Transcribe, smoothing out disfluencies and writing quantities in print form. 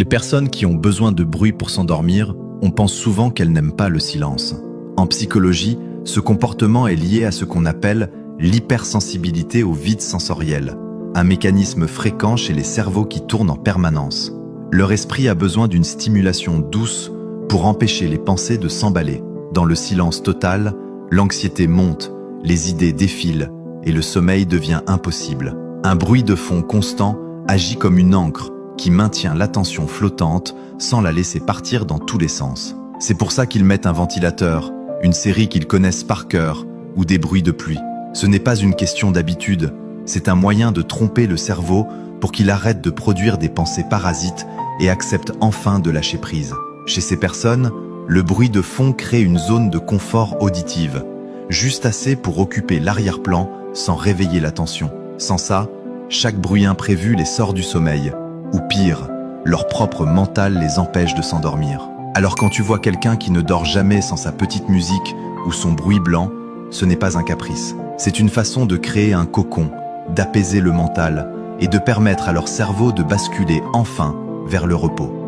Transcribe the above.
Les personnes qui ont besoin de bruit pour s'endormir, on pense souvent qu'elles n'aiment pas le silence. En psychologie, ce comportement est lié à ce qu'on appelle l'hypersensibilité au vide sensoriel, un mécanisme fréquent chez les cerveaux qui tournent en permanence. Leur esprit a besoin d'une stimulation douce pour empêcher les pensées de s'emballer. Dans le silence total, l'anxiété monte, les idées défilent et le sommeil devient impossible. Un bruit de fond constant agit comme une ancre qui maintient l'attention flottante sans la laisser partir dans tous les sens. C'est pour ça qu'ils mettent un ventilateur, une série qu'ils connaissent par cœur ou des bruits de pluie. Ce n'est pas une question d'habitude, c'est un moyen de tromper le cerveau pour qu'il arrête de produire des pensées parasites et accepte enfin de lâcher prise. Chez ces personnes, le bruit de fond crée une zone de confort auditive, juste assez pour occuper l'arrière-plan sans réveiller l'attention. Sans ça, chaque bruit imprévu les sort du sommeil, ou pire, leur propre mental les empêche de s'endormir. Alors quand tu vois quelqu'un qui ne dort jamais sans sa petite musique ou son bruit blanc, ce n'est pas un caprice. C'est une façon de créer un cocon, d'apaiser le mental et de permettre à leur cerveau de basculer enfin vers le repos.